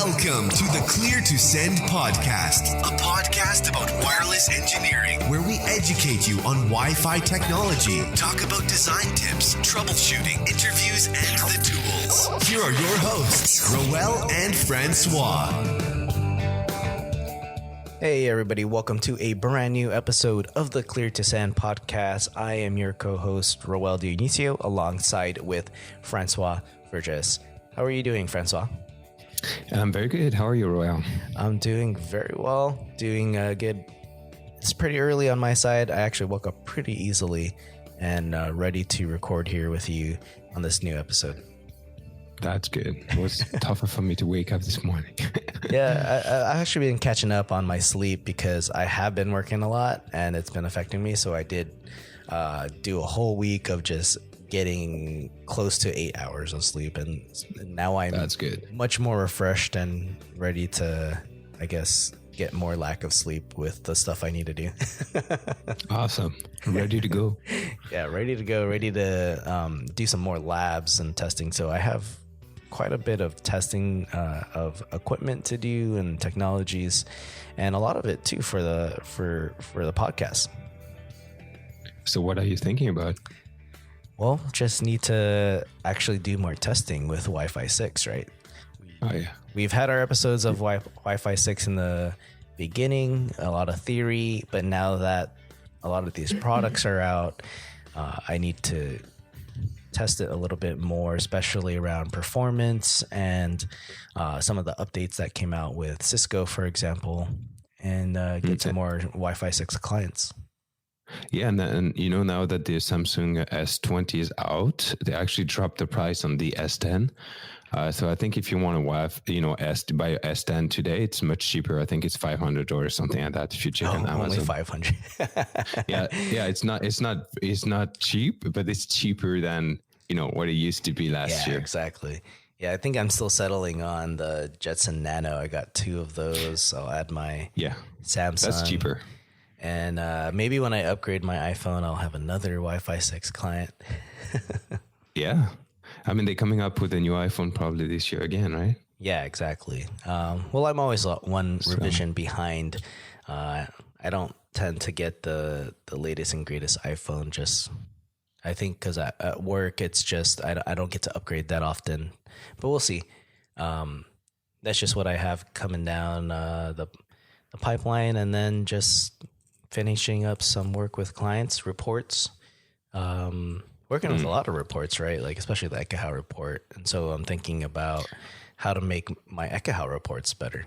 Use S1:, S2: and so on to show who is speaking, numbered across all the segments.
S1: Welcome to the Clear to Send podcast, a podcast about wireless engineering, where we educate you on Wi-Fi technology, talk about design tips, troubleshooting, interviews, and the tools. Here are your hosts, Roel and Francois.
S2: Hey everybody, welcome to a brand new episode of the Clear to Send podcast. I am your co-host, Roel Dionisio, alongside with Francois Vergès. How are you doing, Francois?
S3: I'm very good. How are you, Roel?
S2: I'm doing very well, doing good. It's pretty early on my side. I actually woke up pretty easily and ready to record here with you on this new episode.
S3: That's good. It was tougher for me to wake up this morning.
S2: Yeah, I've actually been catching up on my sleep because I have been working a lot and it's been affecting me. So I did do a whole week of just getting close to 8 hours of sleep, and now I'm
S3: That's good.
S2: Much more refreshed and ready to, I guess, get more lack of sleep with the stuff I need to do.
S3: Awesome. Ready to go.
S2: Yeah, ready to go, ready to do some more labs and testing. So I have quite a bit of testing of equipment to do and technologies, and a lot of it too for the podcast.
S3: So what are you thinking about?
S2: Well, just need to actually do more testing with Wi-Fi 6, right?
S3: Oh, yeah.
S2: We've had our episodes of Wi-Fi 6 in the beginning, a lot of theory, but now that a lot of these products are out, I need to test it a little bit more, especially around performance and some of the updates that came out with Cisco, for example, and get some more Wi-Fi 6 clients.
S3: Yeah, and you know, now that the Samsung S20 is out, they actually dropped the price on the S10. So I think if you want to buy a S10 today, it's much cheaper. I think it's $500 or something like that if you check on Amazon.
S2: Only $500.
S3: yeah, it's not cheap, but it's cheaper than what it used to be last year.
S2: Exactly. Yeah, I think I'm still settling on the Jetson Nano. I got 2 of those. I'll add my Samsung.
S3: That's cheaper.
S2: And maybe when I upgrade my iPhone, I'll have another Wi-Fi 6 client.
S3: Yeah. I mean, they're coming up with a new iPhone probably this year again, right?
S2: Yeah, exactly. Well, I'm always one revision behind. I don't tend to get the latest and greatest iPhone. I think because at work, it's just I don't get to upgrade that often. But we'll see. That's just what I have coming down the pipeline, and then just finishing up some work with clients, reports, working with a lot of reports, right? Like especially the Ekahau report. And so I'm thinking about how to make my Ekahau reports better.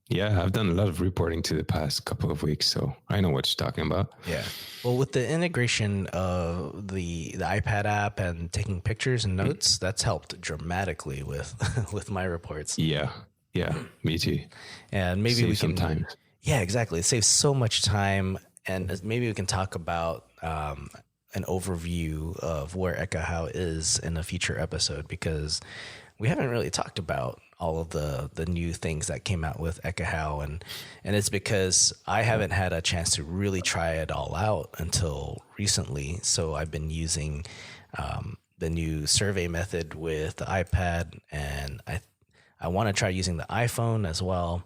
S3: Yeah, I've done a lot of reporting to the past couple of weeks, so I know what you're talking about.
S2: Yeah. Well, with the integration of the iPad app and taking pictures and notes, that's helped dramatically with my reports.
S3: Yeah, me too.
S2: And maybe we can...
S3: time.
S2: Yeah, exactly. It saves so much time, and maybe we can talk about an overview of where Ekahau is in a future episode, because we haven't really talked about all of the new things that came out with Ekahau, and it's because I haven't had a chance to really try it all out until recently. So I've been using the new survey method with the iPad, and I want to try using the iPhone as well.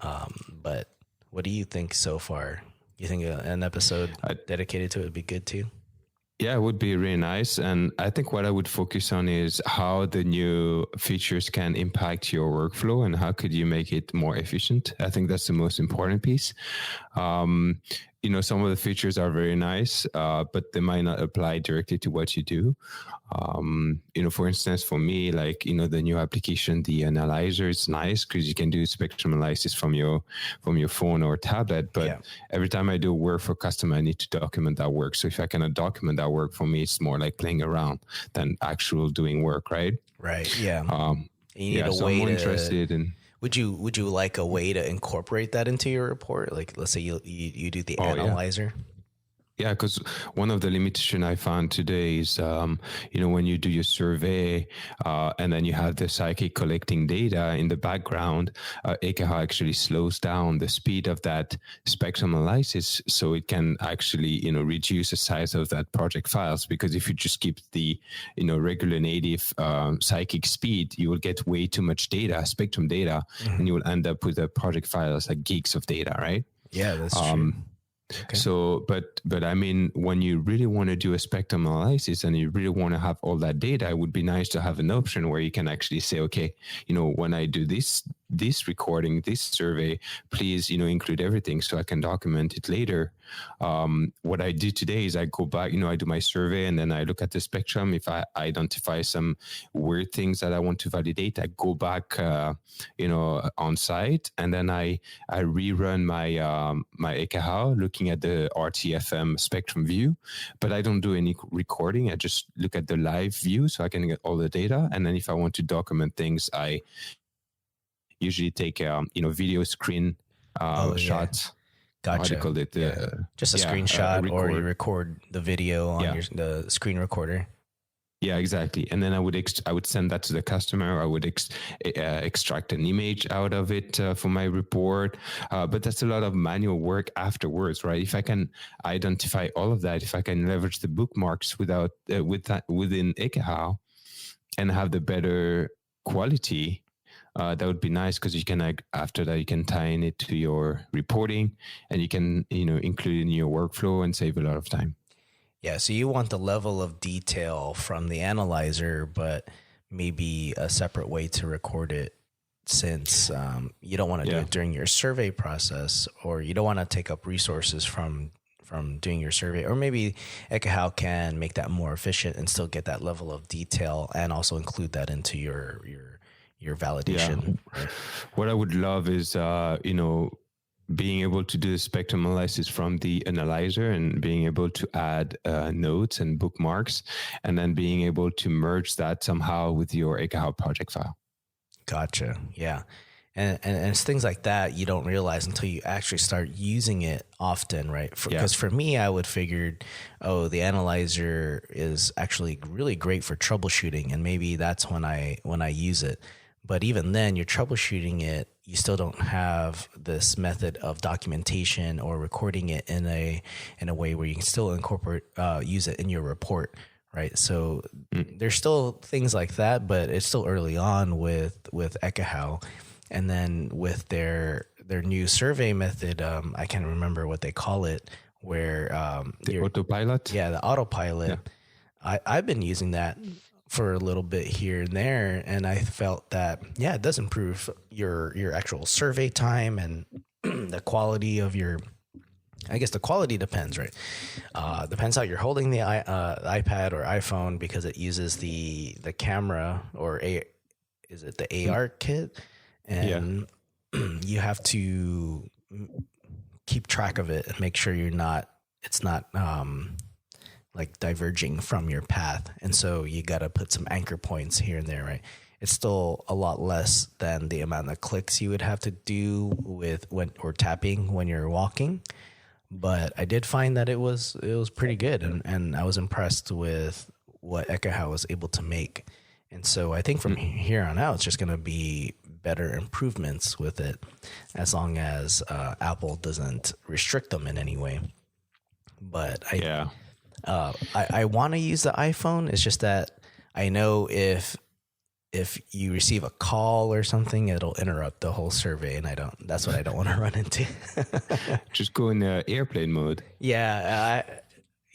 S2: But what do you think so far? You think an episode dedicated to it would be good too?
S3: Yeah, it would be really nice. And I think what I would focus on is how the new features can impact your workflow and how could you make it more efficient. I think that's the most important piece. Some of the features are very nice, but they might not apply directly to what you do. For instance, for me, the new application, the analyzer, is nice because you can do spectrum analysis from your phone or tablet. But every time I do work for customer, I need to document that work. So if I cannot document that work, for me, it's more like playing around than actual doing work, right?
S2: Right. Yeah. You need
S3: so I'm more interested in.
S2: Would you like a way to incorporate that into your report? Like, let's say you do the analyzer.
S3: Yeah, because one of the limitation I found today is, when you do your survey and then you have the psychic collecting data in the background, Ekahau actually slows down the speed of that spectrum analysis, so it can actually, reduce the size of that project files. Because if you just keep the, regular native psychic speed, you will get way too much data, spectrum data, and you will end up with a project files like gigs of data, right?
S2: Yeah, that's true.
S3: Okay. So, but I mean, when you really want to do a spectrum analysis and you really want to have all that data, it would be nice to have an option where you can actually say, okay, when I do this recording, this survey, please, include everything so I can document it later. What I do today is I go back, I do my survey and then I look at the spectrum. If I identify some weird things that I want to validate, I go back, on site, and then I rerun my Ekahau looking at the RTFM spectrum view, but I don't do any recording. I just look at the live view so I can get all the data. And then if I want to document things, I usually take video screen shots.
S2: Gotcha.
S3: How do you call it?
S2: Just a screenshot, or you record the video on the screen recorder.
S3: Yeah, exactly. And then I would send that to the customer. I would extract an image out of it for my report. But that's a lot of manual work afterwards, right? If I can identify all of that, if I can leverage the bookmarks within Ekahau and have the better quality, that would be nice, because you can, after that, you can tie in it to your reporting, and you can, include it in your workflow and save a lot of time.
S2: Yeah. So you want the level of detail from the analyzer, but maybe a separate way to record it, since you don't want to do it during your survey process, or you don't want to take up resources from doing your survey. Or maybe Ekahau can make that more efficient and still get that level of detail, and also include that into your validation.
S3: Yeah. What I would love is, being able to do the spectrum analysis from the analyzer, and being able to add notes and bookmarks, and then being able to merge that somehow with your Ekahau project file. Gotcha.
S2: Yeah. And it's things like that you don't realize until you actually start using it often, right? Because for me, I would figured, the analyzer is actually really great for troubleshooting, and maybe that's when I use it. But even then, you're troubleshooting it, you still don't have this method of documentation or recording it in a way where you can still use it in your report, right? So there's still things like that, but it's still early on with Ekahau. And then with their new survey method, I can't remember what they call it, where
S3: the autopilot.
S2: Yeah, the autopilot. Yeah. I've been using that for a little bit here and there, and I felt that it does improve your actual survey time and the quality of your. I guess the quality depends, right? Depends how you're holding the iPad or iPhone, because it uses the camera, or is it the AR kit? And you have to keep track of it and make sure it's not like diverging from your path. And so you got to put some anchor points here and there, right? It's still a lot less than the amount of clicks you would have to do or tapping when you're walking. But I did find that it was pretty good, and I was impressed with what Ekahau was able to make. And so I think from here on out, it's just going to be better improvements with it, as long as Apple doesn't restrict them in any way. But I want to use the iPhone. It's just that I know if you receive a call or something, it'll interrupt the whole survey, and that's what I don't want to run into.
S3: Just go in airplane mode.
S2: Yeah.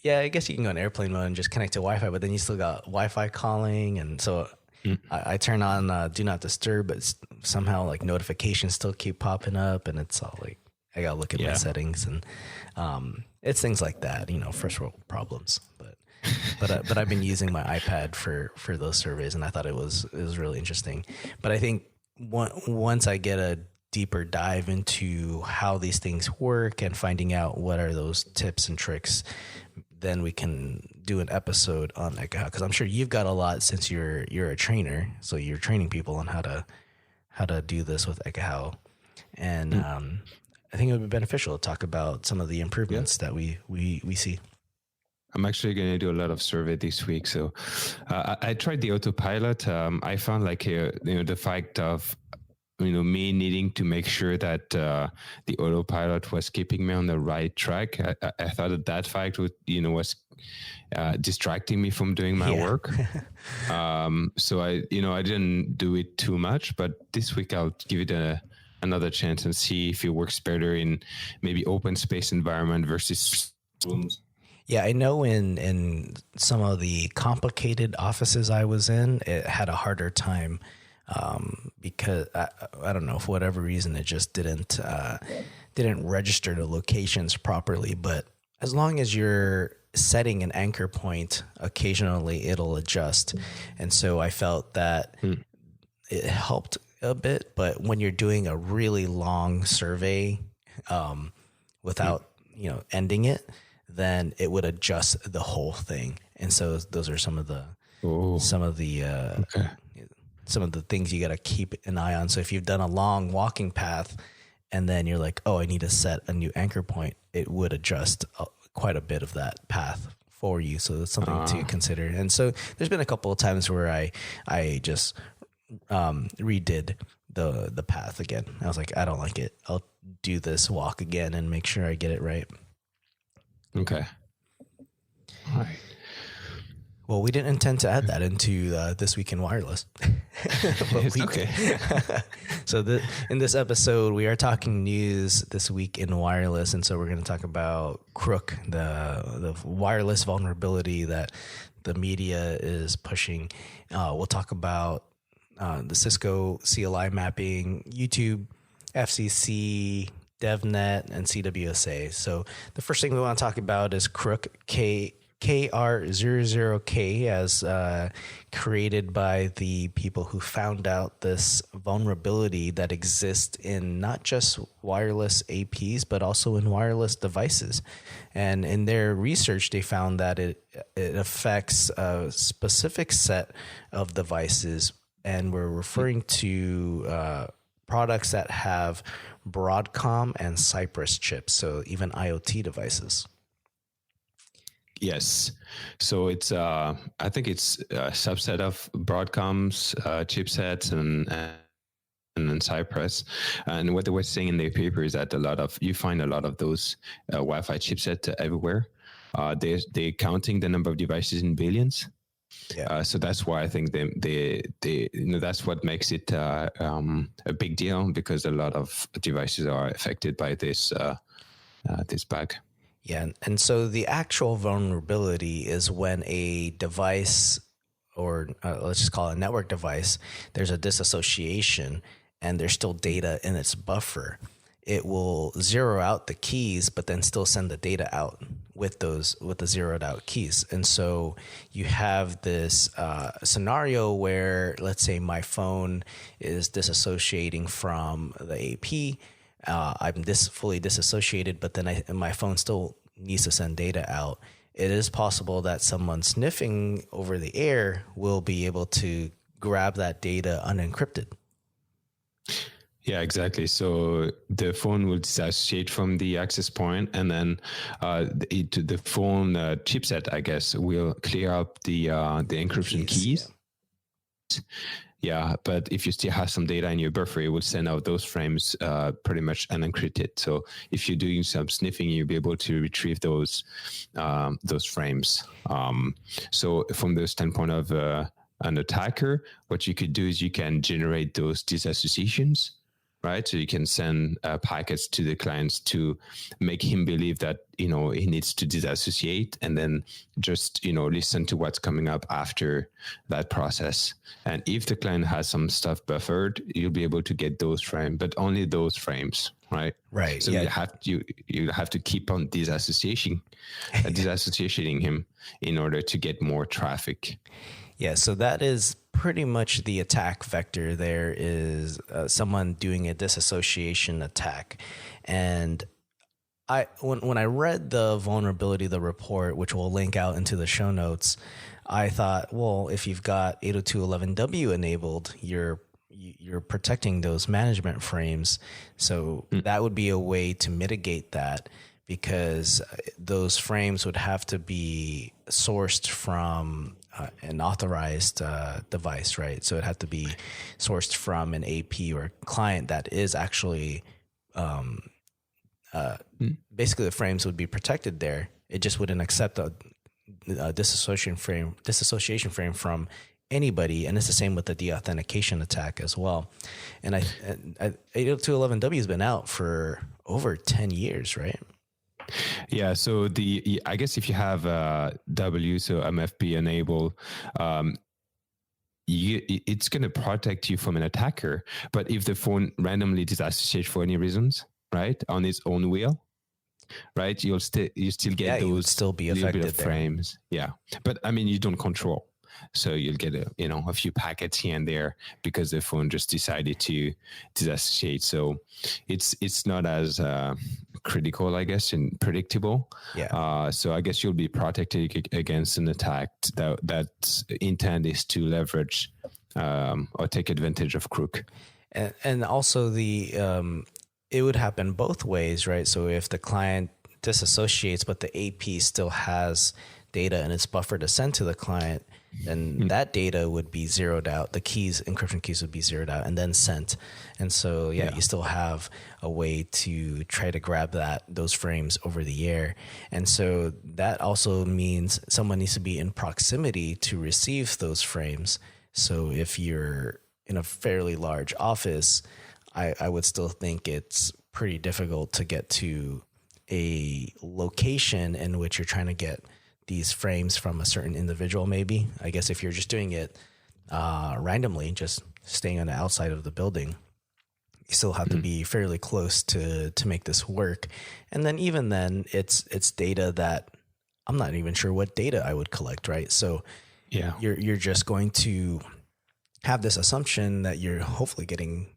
S2: I guess you can go in airplane mode and just connect to Wi-Fi, but then you still got Wi-Fi calling. And so I turn on do not disturb, but somehow like notifications still keep popping up, and it's all like, I got to look at my settings, and it's things like that, first world problems. But I've been using my iPad for those surveys, and I thought it was really interesting. But I think once I get a deeper dive into how these things work and finding out what are those tips and tricks, then we can do an episode on Ekahau, because I'm sure you've got a lot, since you're a trainer, so you're training people on how to do this with Ekahau. And I think it would be beneficial to talk about some of the improvements that we see.
S3: I'm actually going to do a lot of survey this week. So I tried the autopilot. I found like, the fact of, me needing to make sure that the autopilot was keeping me on the right track. I thought that fact would, was distracting me from doing my work. So I didn't do it too much, but this week I'll give it another chance and see if it works better in maybe open space environment versus rooms.
S2: Yeah, I know in some of the complicated offices I was in, it had a harder time because I don't know, for whatever reason, it just didn't register the locations properly. But as long as you're setting an anchor point, occasionally it'll adjust. And so I felt that it helped a bit. But when you're doing a really long survey without ending it, then it would adjust the whole thing. And so those are some of the things you got to keep an eye on. So if you've done a long walking path and then you're like, oh, I need to set a new anchor point, it would adjust quite a bit of that path for you. So that's something to consider. And so there's been a couple of times where I just redid the path again. I was like, I don't like it. I'll do this walk again and make sure I get it right.
S3: Okay. All right.
S2: Well, we didn't intend to add that into This Week in Wireless. But
S3: okay.
S2: So in this episode, we are talking news this week in wireless. And so we're going to talk about Kr00k, the wireless vulnerability that the media is pushing. We'll talk about the Cisco CLI Mapping, YouTube, FCC, DevNet, and CWSA. So the first thing we want to talk about is Kr00k, Kr00k, as created by the people who found out this vulnerability that exists in not just wireless APs, but also in wireless devices. And in their research, they found that it affects a specific set of devices, and we're referring to products that have Broadcom and Cypress chips, so even IoT devices.
S3: Yes. So it's, I think it's a subset of Broadcom's chipsets and Cypress. And what they were saying in their paper is that you find a lot of those Wi-Fi chipsets everywhere. They're counting the number of devices in billions. Yeah. So that's why I think they that's what makes it a big deal, because a lot of devices are affected by this bug.
S2: Yeah, and so the actual vulnerability is when a device, or let's just call it a network device, there's a disassociation and there's still data in its buffer. It will zero out the keys, but then still send the data out with the zeroed out keys. And so you have this scenario where, let's say my phone is disassociating from the AP. I'm fully disassociated, but then my phone still needs to send data out. It is possible that someone sniffing over the air will be able to grab that data unencrypted.
S3: Yeah, exactly. So the phone will disassociate from the access point, and then the phone chipset, I guess, will clear up the encryption keys. Yeah, but if you still have some data in your buffer, it will send out those frames pretty much unencrypted. So if you're doing some sniffing, you'll be able to retrieve those frames. So from the standpoint of an attacker, what you could do is you can generate those disassociations, right? So you can send packets to the clients to make him believe that, he needs to disassociate, and then just, listen to what's coming up after that process. And if the client has some stuff buffered, you'll be able to get those frames, but only those frames, right?
S2: Right.
S3: So
S2: yeah.
S3: you have to keep on disassociating him in order to get more traffic.
S2: Yeah, so that is pretty much the attack vector. There is someone doing a disassociation attack. And when I read the vulnerability, the report, which we'll link out into the show notes, I thought, well, if you've got 802.11w enabled, you're protecting those management frames. So that would be a way to mitigate that, because those frames would have to be sourced from an authorized device, right? So it had to be sourced from an AP or client that is actually basically the frames would be protected there. It just wouldn't accept a disassociation frame from anybody, and it's the same with the deauthentication attack as well. And 802.11w has been out for over 10 years, right?
S3: Yeah. So I guess if you have W, so MFP enabled, it's going to protect you from an attacker. But if the phone randomly disassociates for any reasons, right, on its own wheel, right, you still get those,
S2: you would still be affected
S3: frames. Yeah. But I mean, you don't control. So you'll get a few packets here and there because the phone just decided to disassociate. So it's not as critical, I guess, and predictable.
S2: Yeah.
S3: So I guess you'll be protected against an attack that intent is to leverage or take advantage of Kr00k.
S2: And also it would happen both ways, right? So if the client disassociates, but the AP still has data and it's buffered to send to the client, then that data would be zeroed out. The encryption keys would be zeroed out and then sent. And so, you still have a way to try to grab those frames over the air. And so that also means someone needs to be in proximity to receive those frames. So if you're in a fairly large office, I would still think it's pretty difficult to get to a location in which you're trying to get these frames from a certain individual. Maybe, I guess, if you're just doing it randomly, just staying on the outside of the building, you still have to be fairly close to make this work. And then even then, it's data that I'm not even sure what data I would collect, right? So you're just going to have this assumption that you're hopefully getting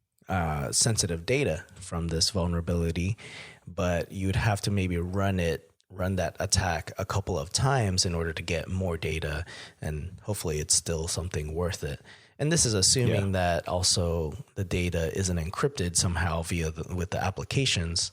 S2: sensitive data from this vulnerability, but you'd have to maybe run that attack a couple of times in order to get more data, and hopefully it's still something worth it. And this is assuming that also the data isn't encrypted somehow with the applications,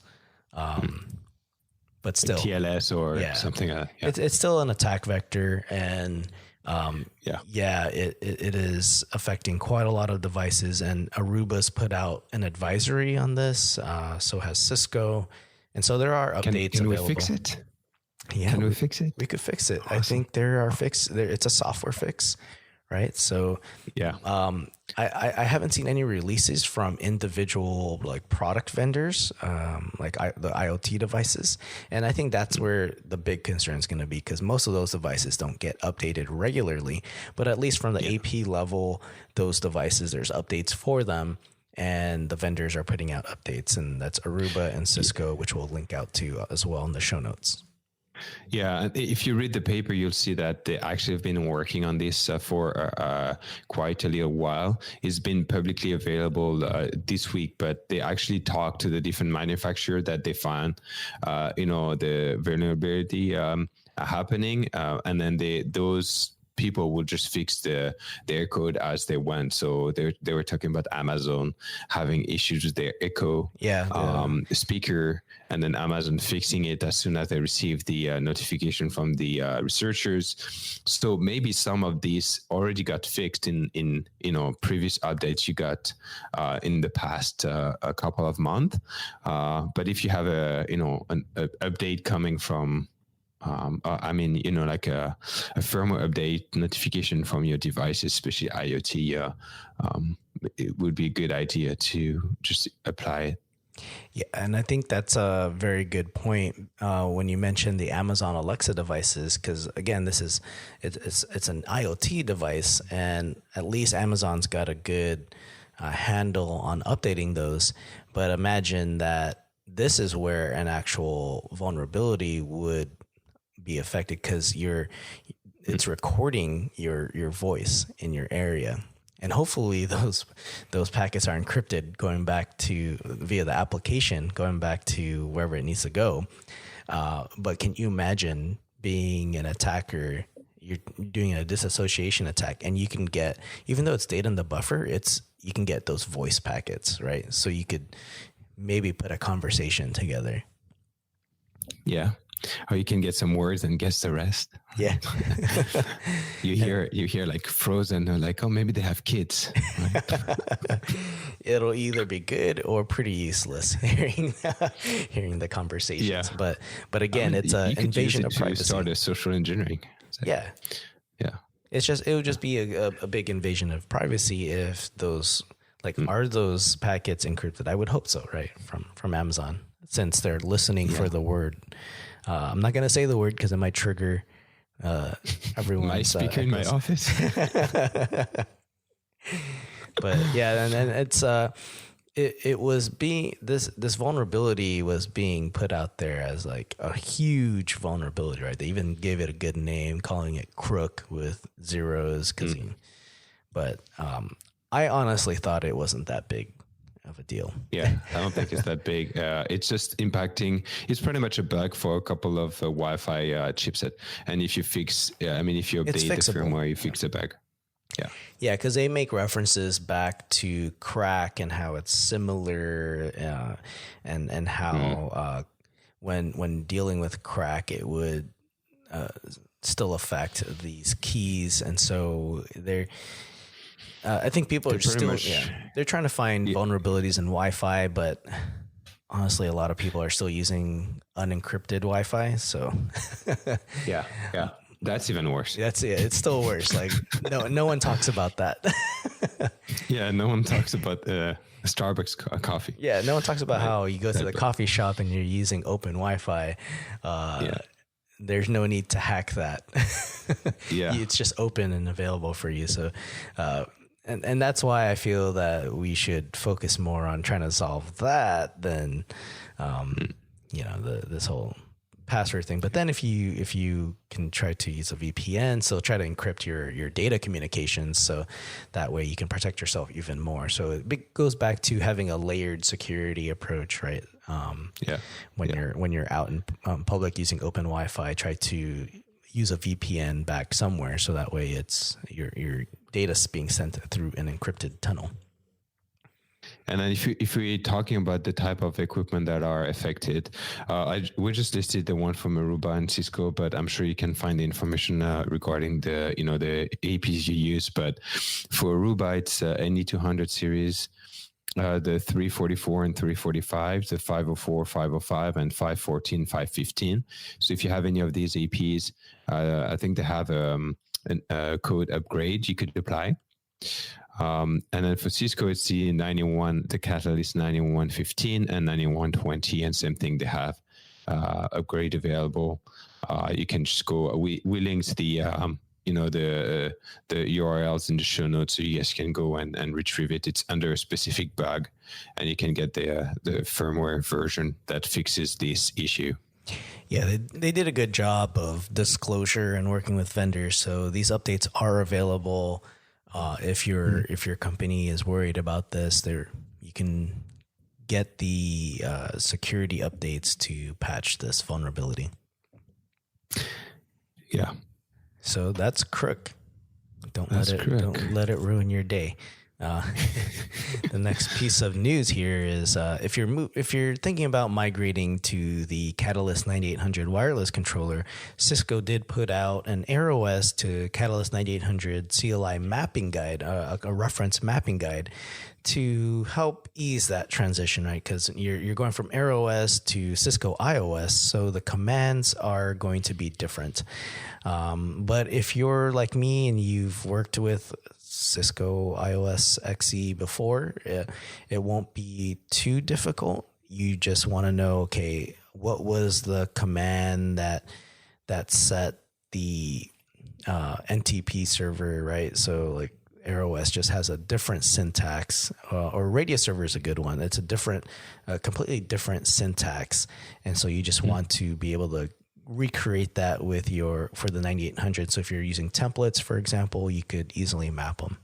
S2: but still
S3: TLS or something.
S2: It's still an attack vector, and it is affecting quite a lot of devices. And Aruba's put out an advisory on this, so has Cisco. And so there are updates available. Can we fix it? Yeah.
S3: Can we fix it?
S2: We could fix it. Awesome. I think there are it's a software fix, right? So I haven't seen any releases from individual like product vendors, like the IoT devices. And I think that's where the big concern is going to be, because most of those devices don't get updated regularly. But at least from the AP level, those devices, there's updates for them. And the vendors are putting out updates, and that's Aruba and Cisco, which we'll link out to as well in the show notes.
S3: Yeah, if you read the paper, you'll see that they actually have been working on this for quite a little while. It's been publicly available this week, but they actually talked to the different manufacturer that they found, the vulnerability happening, and then those people will just fix their code as they went. So they were talking about Amazon having issues with their Echo speaker, and then Amazon fixing it as soon as they received the notification from the researchers. So maybe some of these already got fixed in previous updates you got in the past a couple of months. But if you have an update coming from like a firmware update notification from your device, especially IoT, it would be a good idea to just apply it.
S2: Yeah, and I think that's a very good point when you mentioned the Amazon Alexa devices, because again, it's an IoT device, and at least Amazon's got a good handle on updating those. But imagine that this is where an actual vulnerability would be affected, because it's recording your voice in your area, and hopefully those packets are encrypted going back to via the application, going back to wherever it needs to go. But can you imagine being an attacker? You're doing a disassociation attack, and you can get, even though it's data in the buffer, you can get those voice packets, right? So you could maybe put a conversation together.
S3: Yeah. Or you can get some words and guess the rest.
S2: Yeah.
S3: you hear like frozen, or like, oh, maybe they have kids. Right?
S2: It'll either be good or pretty useless hearing the conversations.
S3: Yeah.
S2: But again, it's an invasion of privacy.
S3: Start a social engineering.
S2: Yeah.
S3: Yeah.
S2: It would just be a big invasion of privacy if those are those packets encrypted? I would hope so, right? From Amazon, since they're listening for the word. I'm not going to say the word because it might trigger everyone.
S3: My speaker in my office.
S2: But yeah, and then it was being this vulnerability was being put out there as like a huge vulnerability, right? They even gave it a good name, calling it Crook with zeros. But I honestly thought it wasn't that big of a deal.
S3: Yeah, I don't think it's that big. It's just impacting. It's pretty much a bug for a couple of Wi-Fi chipset. And if you fix, if you update the firmware, you fix the bug. Yeah.
S2: Yeah, because they make references back to crack and how it's similar, and how when dealing with crack, it would still affect these keys, and so they're. I think people are still, they're trying to find vulnerabilities in Wi-Fi, but honestly, a lot of people are still using unencrypted Wi-Fi. So
S3: yeah, that's even worse.
S2: It's still worse. Like no one talks about that.
S3: Yeah, no one talks about Starbucks coffee.
S2: Yeah, no one talks about how you go to the coffee shop and you're using open Wi-Fi. There's no need to hack that.
S3: Yeah,
S2: it's just open and available for you. So. And that's why I feel that we should focus more on trying to solve that than, this whole password thing. But then if you can try to use a VPN, so try to encrypt your data communications, so that way you can protect yourself even more. So it goes back to having a layered security approach, right? When you're out in public using open Wi-Fi, try to use a VPN back somewhere, so that way it's your data's being sent through an encrypted tunnel.
S3: And then if we're talking about the type of equipment that are affected, we just listed the one from Aruba and Cisco, but I'm sure you can find the information regarding the APs you use. But for Aruba, it's NE200 series, the 344 and 345, the 504, 505, and 514, 515. So if you have any of these APs, I think they have a code upgrade you could apply. And then for Cisco, it's the Catalyst 9115 and 9120, and same thing, they have upgrade available. You can just go. We linked the URLs in the show notes, so you guys can go and retrieve it. It's under a specific bug, and you can get the firmware version that fixes this issue.
S2: Yeah, they did a good job of disclosure and working with vendors. So these updates are available. If your company is worried about this, you can get the security updates to patch this vulnerability.
S3: Yeah.
S2: So that's Crook. Don't let it ruin your day. The next piece of news here is if you're thinking about migrating to the Catalyst 9800 wireless controller, Cisco did put out an AirOS to Catalyst 9800 CLI mapping guide, a reference mapping guide, to help ease that transition, right? Because you're going from AirOS to Cisco iOS, so the commands are going to be different. But if you're like me and you've worked with Cisco iOS XE before, it won't be too difficult. You just want to know, okay, what was the command that set the NTP server, right? So like AirOS just has a different syntax, or Radio Server is a good one. It's a completely different syntax, and so you just want to be able to recreate that for the 9800. So if you're using templates, for example, you could easily map them.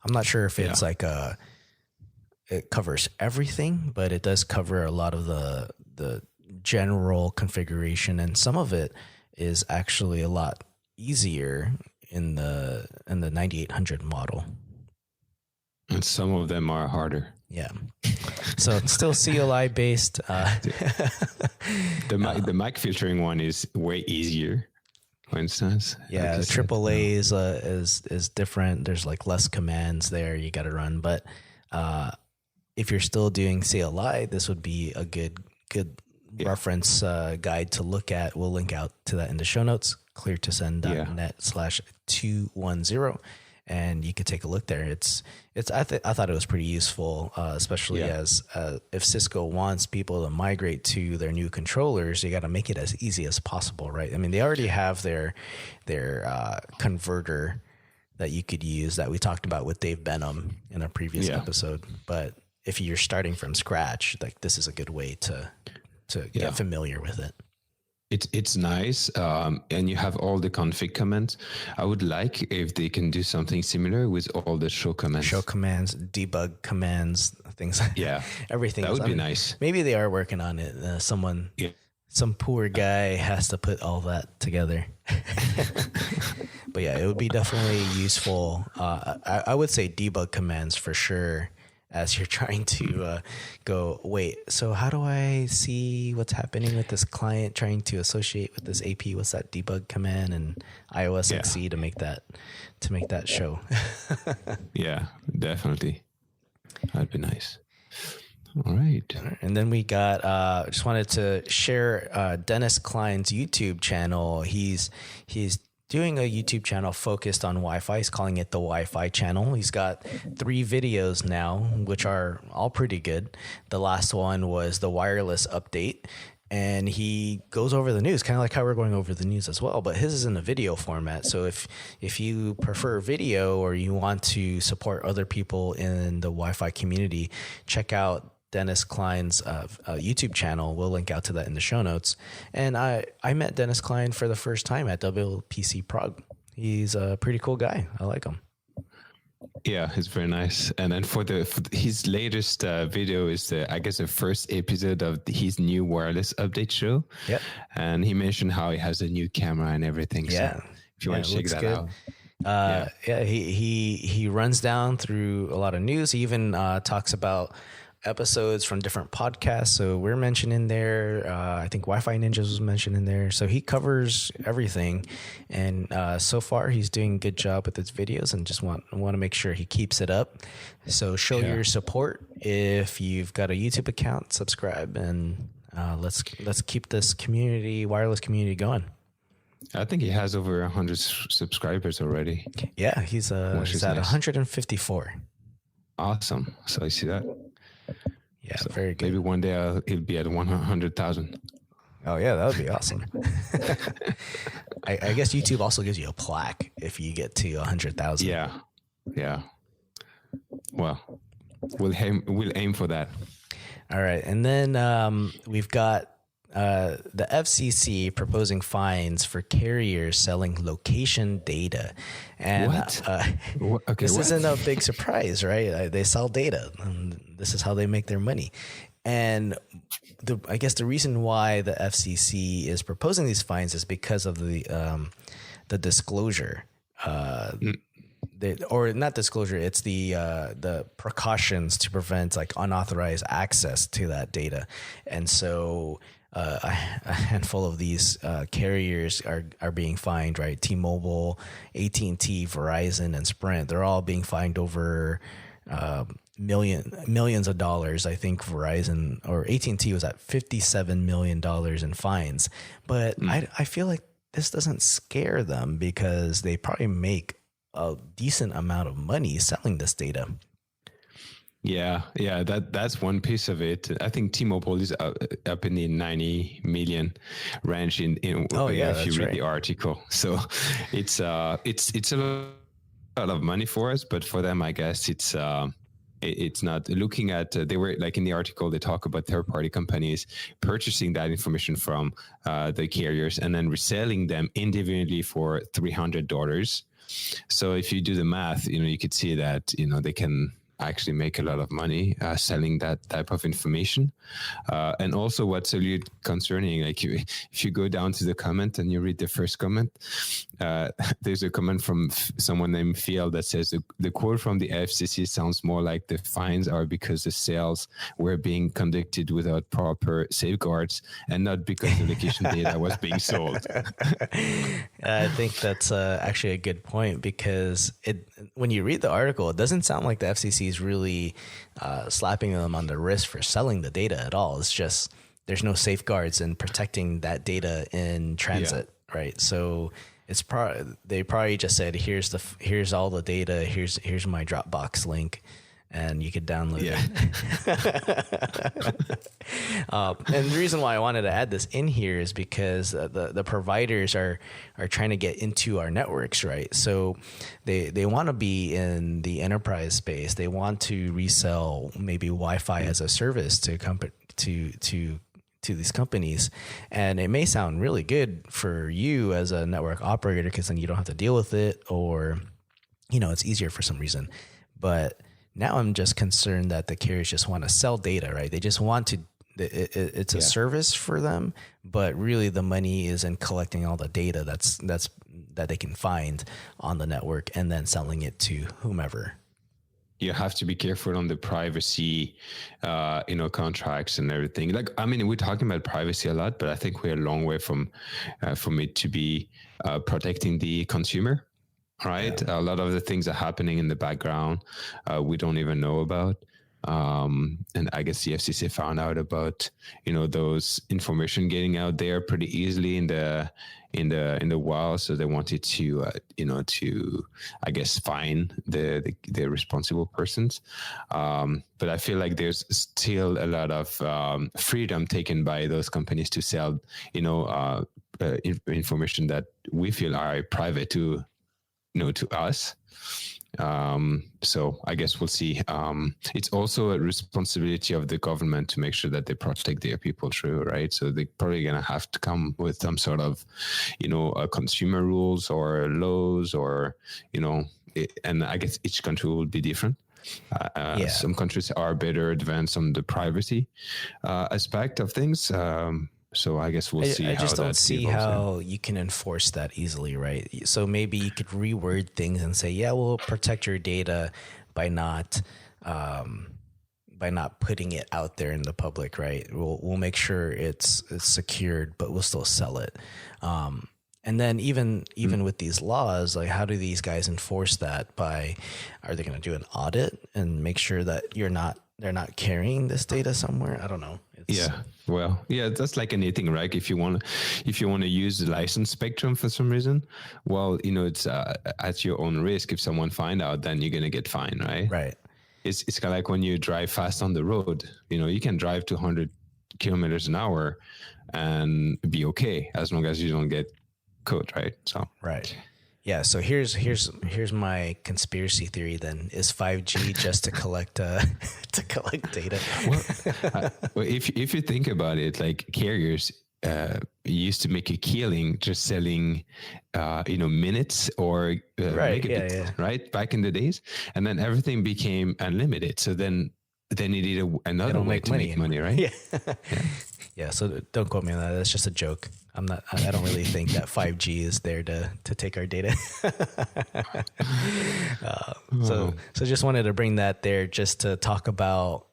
S2: I'm not sure if it's it covers everything, but it does cover a lot of the general configuration, and some of it is actually a lot easier in the 9800 model.
S3: And some of them are harder.
S2: Yeah. So it's still CLI based.
S3: The mic filtering one is way easier, for instance.
S2: Yeah,
S3: like
S2: the AAA is different. There's like less commands there you got to run, but if you're still doing CLI, this would be a good reference guide to look at. We'll link out to that in the show notes, cleartosend.net/210. And you could take a look there. I thought it was pretty useful, especially as if Cisco wants people to migrate to their new controllers, you got to make it as easy as possible, right? I mean, they already have their converter that you could use that we talked about with Dave Benham in a previous episode. But if you're starting from scratch, like this is a good way to get familiar with it.
S3: It's nice, and you have all the config commands. I would like if they can do something similar with all the show commands,
S2: debug commands, things. Everything.
S3: That would be nice.
S2: Maybe they are working on it. Some poor guy has to put all that together. But yeah, it would be definitely useful. I would say debug commands for sure. As you're trying to go, wait, so how do I see what's happening with this client trying to associate with this AP? What's that debug command and iOS XE to make that show?
S3: Yeah, definitely. That'd be nice. All right.
S2: And then we got, just wanted to share Dennis Klein's YouTube channel. He's doing a YouTube channel focused on Wi-Fi. He's calling it the Wi-Fi channel. He's got 3 videos now, which are all pretty good. The last one was the wireless update, and he goes over the news, kind of like how we're going over the news as well, but his is in a video format. So if you prefer video or you want to support other people in the Wi-Fi community, check out Dennis Klein's YouTube channel. We'll link out to that in the show notes. And I met Dennis Klein for the first time at WPC Prague. He's a pretty cool guy. I like him.
S3: Yeah, he's very nice. And then for his latest video is the first episode of his new wireless update show.
S2: Yep.
S3: And he mentioned how he has a new camera and everything.
S2: Yeah.
S3: So if you want to check that out.
S2: He runs down through a lot of news. He even talks about episodes from different podcasts. So we're mentioned in there. I think Wi-Fi Ninjas was mentioned in there. So he covers everything. And so far he's doing a good job with his videos, and just want to make sure he keeps it up. So show your support. If you've got a YouTube account, subscribe, and let's keep this wireless community going.
S3: I think he has over 100 subscribers already.
S2: Yeah, he's at 154.
S3: Awesome. So I see that.
S2: Yeah, so very good.
S3: Maybe one day he'll be at 100,000.
S2: Oh yeah, that would be awesome. I guess YouTube also gives you a plaque if you get to 100,000.
S3: Yeah. Well, we'll aim for that.
S2: All right, and then we've got the FCC proposing fines for carriers selling location data. And this isn't a big surprise, right? They sell data, and this is how they make their money. And I guess the reason why the FCC is proposing these fines is because of the disclosure. Or not disclosure, it's the precautions to prevent like unauthorized access to that data. And so a handful of these carriers are being fined, right? T-Mobile, AT&T, Verizon, and Sprint. They're all being fined over millions of dollars. I think Verizon or AT&T was at $57 million in fines. But I feel like this doesn't scare them because they probably make a decent amount of money selling this data.
S3: Yeah, that's one piece of it. I think T-Mobile is up in the 90 million range if you read the article. So it's a lot of money for us, but for them, I guess it's not. Looking at they were like in the article, they talk about third-party companies purchasing that information from the carriers and then reselling them individually for $300. So if you do the math, you could see that they can actually make a lot of money selling that type of information. And also what's a little concerning, like if you go down to the comment and you read the first comment, there's a comment from someone named Phil that says the quote from the FCC sounds more like the fines are because the sales were being conducted without proper safeguards and not because the location data was being sold.
S2: I think that's actually a good point, because when you read the article, it doesn't sound like the FCC is really slapping them on the wrist for selling the data at all. It's just there's no safeguards in protecting that data in transit, right? So it's they probably just said, here's all the data, here's my Dropbox link, and you could download it. And the reason why I wanted to add this in here is because the providers are trying to get into our networks, right? So they want to be in the enterprise space. They want to resell maybe Wi-Fi as a service to these companies. And it may sound really good for you as a network operator, because then you don't have to deal with it, or, it's easier for some reason. But now I'm just concerned that the carriers just want to sell data, right? They just want to, it's a service for them, but really the money is in collecting all the data that they can find on the network and then selling it to whomever.
S3: You have to be careful on the privacy, contracts and everything. Like, I mean, we're talking about privacy a lot, but I think we're a long way from it to be protecting the consumer. Right. Yeah. A lot of the things are happening in the background. We don't even know about. And I guess the FCC found out about, those information getting out there pretty easily in the wild. So they wanted to, I guess, fine the responsible persons. But I feel like there's still a lot of freedom taken by those companies to sell, information that we feel are private to us. So I guess we'll see. It's also a responsibility of the government to make sure that they protect their people through, right? So they're probably going to have to come with some sort of, consumer rules or laws or, and I guess each country will be different. Some countries are better advanced on the privacy aspect of things. So I guess we'll see. I just don't see
S2: how you can enforce that easily, right? So maybe you could reword things and say, yeah, we'll protect your data by not putting it out there in the public, right? We'll make sure it's secured, but we'll still sell it. And then even with these laws, like, how do these guys enforce that? Are they going to do an audit and make sure that they're not carrying this data somewhere? I don't know.
S3: That's like anything, right? If you want to use the license spectrum for some reason, well, it's at your own risk. If someone find out, then you're gonna get fined, right?
S2: Right.
S3: It's kind of like when you drive fast on the road. You can drive 200 kilometers an hour and be okay as long as you don't get caught, right? So
S2: right. Yeah, so here's my conspiracy theory. Then, is 5G just to collect data?
S3: Well, if you think about it, like, carriers used to make a killing just selling, minutes or megabits, right? Back in the days, and then everything became unlimited. So then they needed another way to make money, right?
S2: Yeah. Yeah. So don't quote me on that. That's just a joke. I don't really think that 5G is there to take our data. So just wanted to bring that there just to talk about,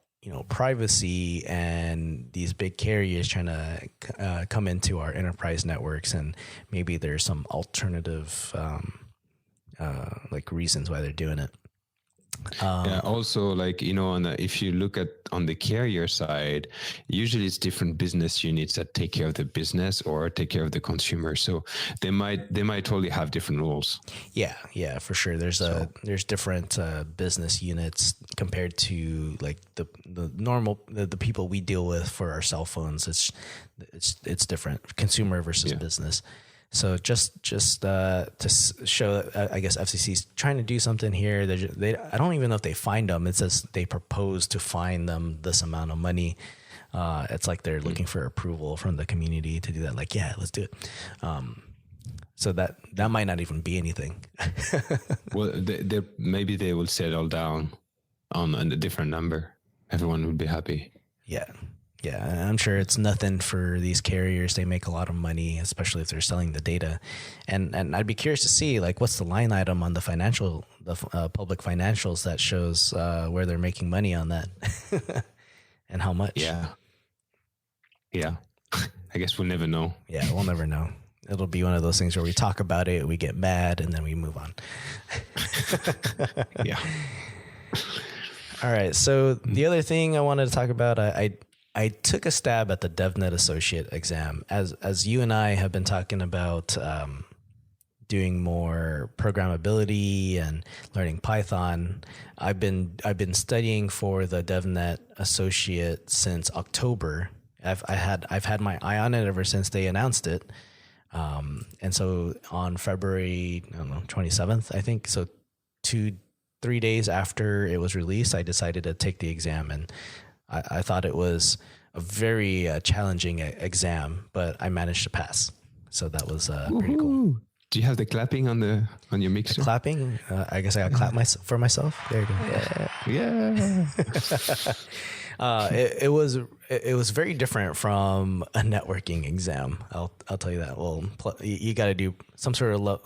S2: privacy and these big carriers trying to come into our enterprise networks, and maybe there's some alternative reasons why they're doing it.
S3: Also, if you look at on the carrier side, usually it's different business units that take care of the business or take care of the consumer. So they might totally have different rules.
S2: Yeah, for sure. There's different business units compared to like the normal the people we deal with for our cell phones. It's different, consumer versus business. So just to show that, I guess FCC is trying to do something here. I don't even know if they fined them. It says they propose to fine them this amount of money. It's like they're looking for approval from the community to do that. Like, yeah, let's do it. So that might not even be anything.
S3: Well, maybe they will settle down on a different number, everyone would be happy.
S2: Yeah. Yeah, I'm sure it's nothing for these carriers. They make a lot of money, especially if they're selling the data. And I'd be curious to see, like, what's the line item on the public financials that shows where they're making money on that and how much.
S3: Yeah. I guess we'll never know.
S2: Yeah, we'll never know. It'll be one of those things where we talk about it, we get mad, and then we move on.
S3: Yeah.
S2: All right. So the other thing I wanted to talk about, I took a stab at the DevNet Associate exam. As you and I have been talking about doing more programmability and learning Python, I've been studying for the DevNet Associate since October. I've had my eye on it ever since they announced it. And so on February, 27th, I think, so 2-3 days after it was released, I decided to take the exam, and I thought it was a very challenging exam, but I managed to pass. So that was pretty cool.
S3: Do you have the clapping on your mixer?
S2: The clapping? I guess I got to clap for myself. There you go.
S3: Yeah.
S2: It was very different from a networking exam. I'll tell you that. Well, you got to do some sort of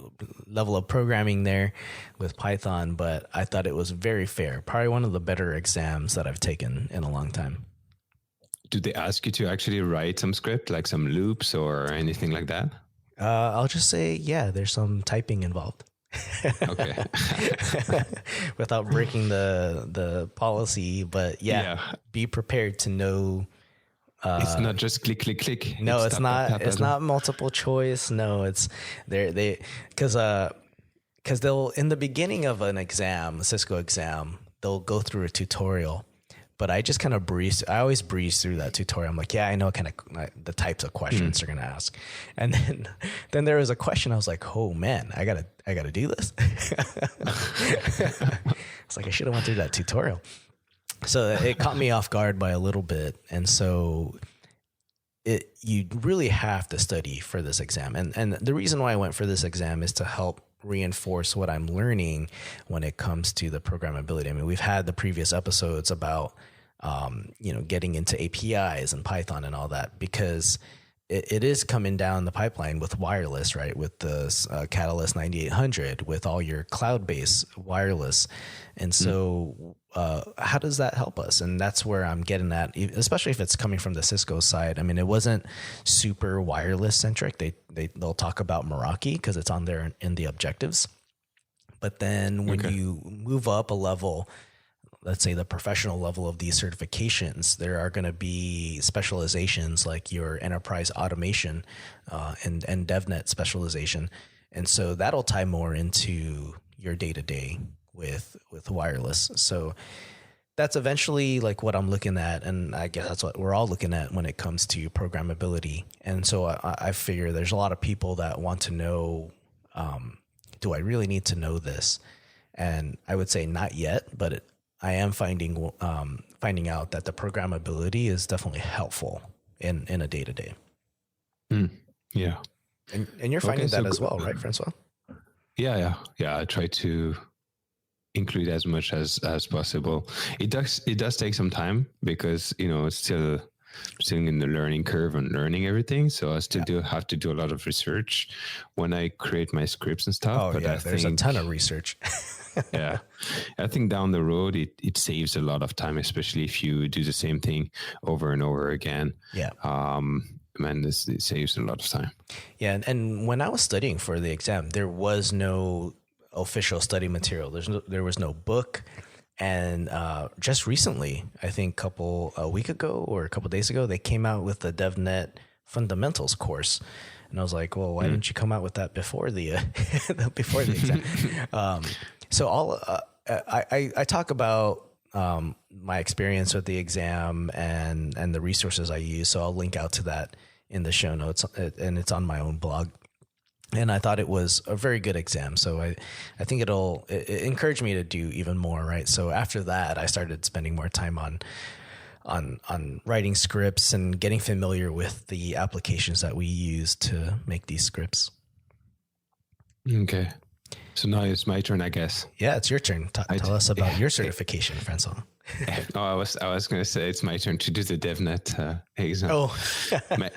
S2: level of programming there with Python, but I thought it was very fair. Probably one of the better exams that I've taken in a long time.
S3: Do they ask you to actually write some script, like some loops or anything like that?
S2: I'll just say, yeah, there's some typing involved.
S3: Okay.
S2: Without breaking the policy, but yeah, be prepared to know.
S3: It's not just click, click, click.
S2: No, it's not. It's not multiple choice. No, it's because they'll, in the beginning of an exam, a Cisco exam, they'll go through a tutorial. But I just kind of I always breeze through that tutorial. I'm like, yeah, I know kind of the types of questions they're going to ask. And then there was a question. I was like, oh man, I gotta do this. It's like, I should have went through that tutorial. So it caught me off guard by a little bit. And so you really have to study for this exam. And the reason why I went for this exam is to help reinforce what I'm learning when it comes to the programmability. I mean, we've had the previous episodes about, getting into APIs and Python and all that, because it is coming down the pipeline with wireless, right? With the Catalyst 9800, with all your cloud-based wireless. And so how does that help us? And that's where I'm getting at, especially if it's coming from the Cisco side. I mean, it wasn't super wireless centric. They'll talk about Meraki because it's on there in the objectives. But then when you move up a level, let's say the professional level of these certifications, there are going to be specializations like your enterprise automation and DevNet specialization. And so that'll tie more into your day-to-day with wireless. So that's eventually like what I'm looking at. And I guess that's what we're all looking at when it comes to programmability. And so I figure there's a lot of people that want to know, do I really need to know this? And I would say not yet, but I am finding out that the programmability is definitely helpful in a day-to-day.
S3: Yeah.
S2: And you're finding that as well, right, Francois?
S3: Yeah. I try to include as much as possible. It does take some time because, it's still in the learning curve and learning everything. So I still do have to do a lot of research when I create my scripts and stuff.
S2: Oh, but yeah, there's a ton of research.
S3: Yeah. I think down the road, it saves a lot of time, especially if you do the same thing over and over again.
S2: Yeah.
S3: It saves a lot of time.
S2: Yeah. And when I was studying for the exam, there was no official study material. There was no book. And just recently, I think a week ago or a couple days ago, they came out with the DevNet Fundamentals course. And I was like, well, why didn't you come out with that before the exam? So I talk about my experience with the exam and the resources I use. So I'll link out to that in the show notes, and it's on my own blog. And I thought it was a very good exam. So I think it encouraged me to do even more, right? So after that, I started spending more time on writing scripts and getting familiar with the applications that we use to make these scripts.
S3: Okay. So now it's my turn, I guess.
S2: Yeah, it's your turn. Tell us about your certification, Francois.
S3: Oh, I was going to say it's my turn to do the DevNet exam.
S2: Oh,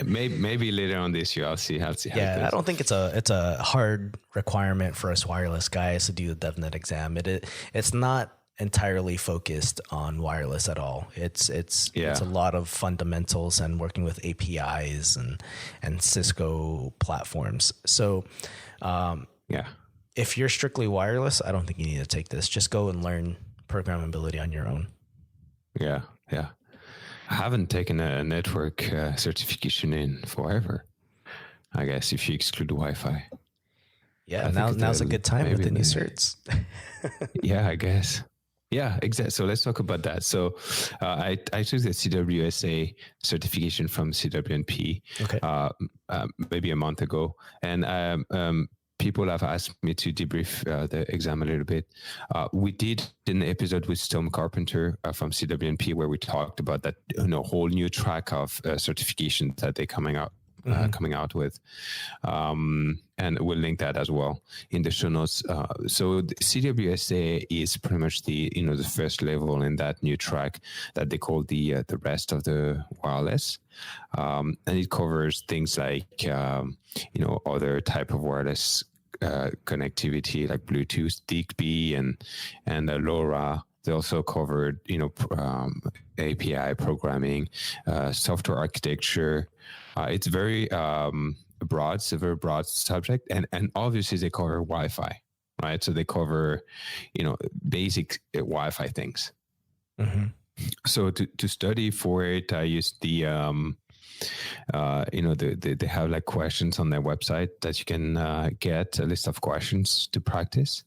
S3: maybe later on this year. I'll see how it goes.
S2: I don't think it's a hard requirement for us wireless guys to do the DevNet exam. It's not entirely focused on wireless at all. It's a lot of fundamentals and working with APIs and Cisco platforms. So, if you're strictly wireless, I don't think you need to take this. Just go and learn programmability on your own.
S3: Yeah. I haven't taken a network certification in forever, I guess, if you exclude Wi-Fi.
S2: Yeah, now's a good time with the new certs.
S3: Yeah, I guess. Yeah, exactly. So let's talk about that. So I took the CWSA certification from CWNP maybe a month ago. And people have asked me to debrief the exam a little bit. We did an episode with Tom Carpenter from CWNP where we talked about that whole new track of certifications that they're coming out with. And we'll link that as well in the show notes. So the CWSA is pretty much the first level in that new track that they call the rest of the wireless. And it covers things like, other type of wireless connectivity like Bluetooth, Zigbee, and LoRa. They also covered, API programming, software architecture. It's very broad. It's a very broad subject, and obviously they cover Wi-Fi, right? So they cover, basic Wi-Fi things. Mm-hmm. So to study for it, I used the they have like questions on their website that you can get a list of questions to practice.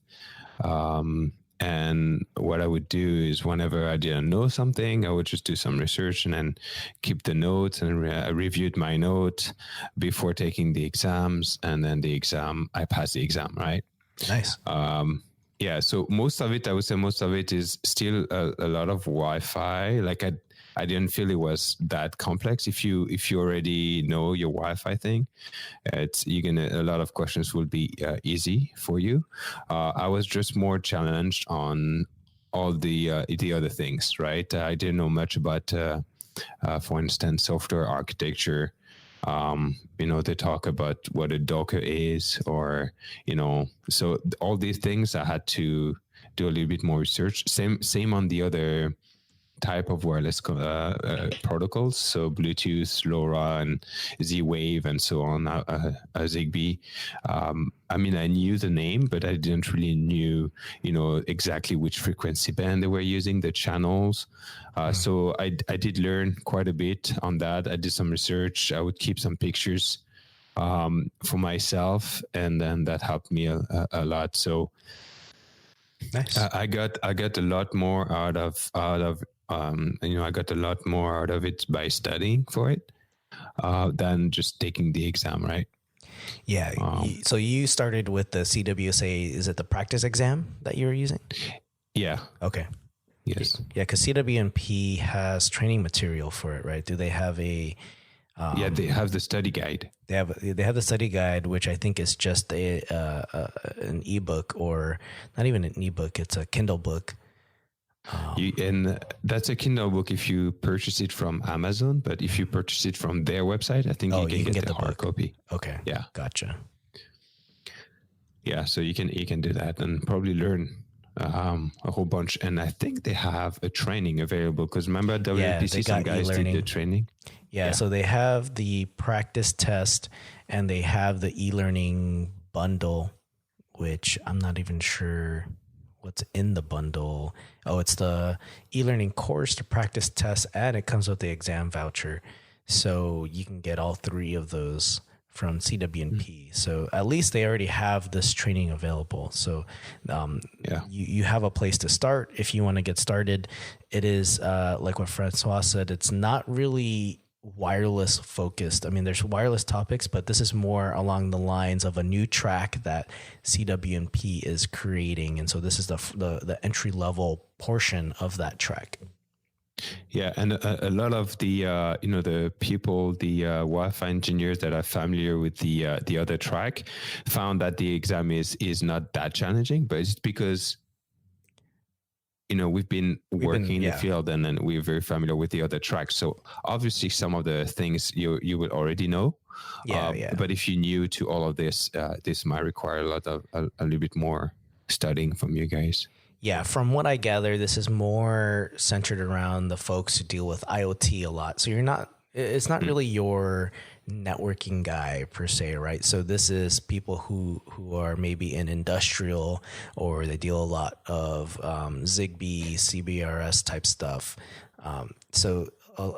S3: And what I would do is whenever I didn't know something, I would just do some research and then keep the notes and I reviewed my notes before taking the exams. And then I passed the exam, right?
S2: Nice.
S3: So I would say most of it is still a lot of Wi-Fi. Like I didn't feel it was that complex. If you already know your Wi-Fi thing, a lot of questions will be easy for you. I was just more challenged on all the other things, right? I didn't know much about, for instance, software architecture. They talk about what a Docker is, or so all these things I had to do a little bit more research. Same on the other type of wireless protocols, so Bluetooth, LoRa, and Z-Wave, and so on, Zigbee. I knew the name, but I didn't really knew, exactly which frequency band they were using, the channels. So I did learn quite a bit on that. I did some research. I would keep some pictures for myself, and then that helped me a lot. So nice. I got a lot more out of I got a lot more out of it by studying for it than just taking the exam, right?
S2: Yeah. So you started with the CWSA. Is it the practice exam that you were using?
S3: Yeah.
S2: Okay.
S3: Yes.
S2: Yeah, because CWNP has training material for it, right? Do they have a?
S3: They have the study guide.
S2: They have the study guide, which I think is just an ebook, or not even an ebook. It's a Kindle book.
S3: And that's a Kindle book if you purchase it from Amazon, but if you purchase it from their website, I think you can get the hard copy.
S2: Okay.
S3: Yeah.
S2: Gotcha.
S3: Yeah. So you can do that and probably learn a whole bunch. And I think they have a training available because remember at WPC, some guys did the training.
S2: Yeah. So they have the practice test and they have the e-learning bundle, which I'm not even sure what's in the bundle. Oh, it's the e-learning course, the practice test, and it comes with the exam voucher. So you can get all three of those from CWNP. So at least they already have this training available. So you have a place to start if you want to get started. It is like what Francois said, it's not really wireless focused. I mean, there's wireless topics, but this is more along the lines of a new track that CWNP is creating. And so this is the entry level portion of that track.
S3: Yeah, and a lot of the the people, the Wi-Fi engineers that are familiar with the other track, found that the exam is not that challenging, but it's because we've been working in the field, and then we're very familiar with the other tracks. So obviously, some of the things you will already know. But if you're new to all of this, this might require a little bit more studying from you guys.
S2: Yeah, from what I gather, this is more centered around the folks who deal with IoT a lot. So it's not really your networking guy per se, right? So this is people who are maybe in industrial, or they deal a lot of Zigbee, CBRS type stuff. So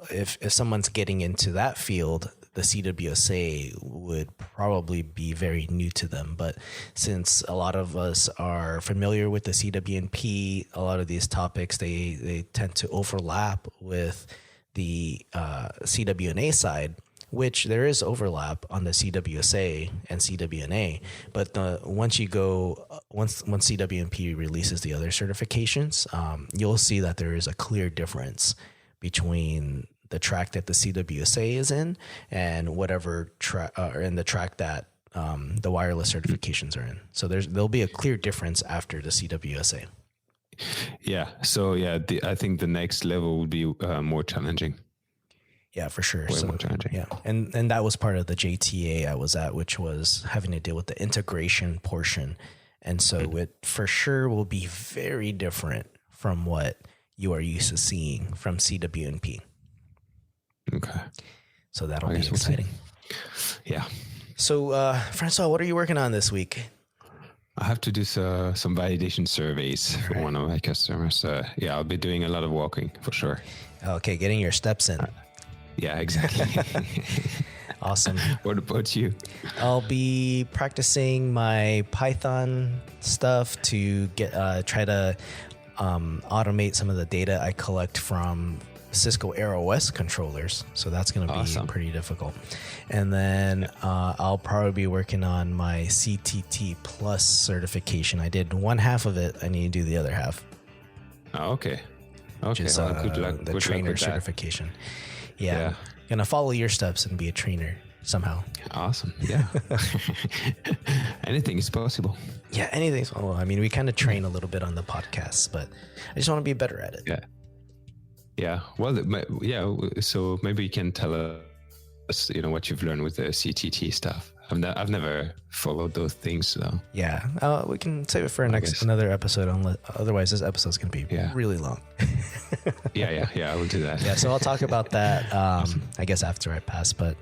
S2: if someone's getting into that field, the CWSA would probably be very new to them. But since a lot of us are familiar with the CWNP, a lot of these topics, they tend to overlap with the CWNA side, which there is overlap on the CWSA and CWNA. But once CWNP releases the other certifications, you'll see that there is a clear difference between the track that the CWSA is in and whatever in the track that the wireless certifications are in. So there'll be a clear difference after the CWSA.
S3: Yeah. So I think the next level will be more challenging.
S2: Yeah, for sure.
S3: Way more challenging.
S2: Yeah, and that was part of the JTA I was at, which was having to deal with the integration portion, and so it for sure will be very different from what you are used to seeing from CWNP.
S3: Okay.
S2: So that'll be exciting.
S3: Yeah.
S2: So, Francois, what are you working on this week?
S3: I have to do some validation surveys for one of my customers. I'll be doing a lot of walking for sure.
S2: Okay, getting your steps in.
S3: Yeah, exactly.
S2: Awesome.
S3: What about you?
S2: I'll be practicing my Python stuff to try to automate some of the data I collect from Cisco AirOS controllers. So that's going to be pretty difficult. And then I'll probably be working on my CTT Plus certification. I did one half of it. I need to do the other half.
S3: Oh, okay.
S2: Which is
S3: good luck.
S2: The trainer certification. Yeah. Going to follow your steps and be a trainer somehow.
S3: Awesome. Yeah. Anything is possible.
S2: Yeah, anything's possible. I mean, we kind of train a little bit on the podcast, but I just want to be better at it.
S3: Yeah. Yeah. Well, so maybe you can tell us, what you've learned with the CTT stuff. I've never followed those things, though.
S2: Yeah. We can save it for another episode. Otherwise, this episode's going to be really long.
S3: Yeah. I will do that.
S2: Yeah. So I'll talk about that, I guess, after I pass. But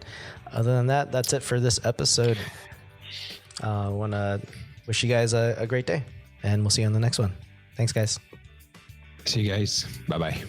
S2: other than that, that's it for this episode. I want to wish you guys a great day, and we'll see you on the next one. Thanks, guys.
S3: See you guys. Bye-bye.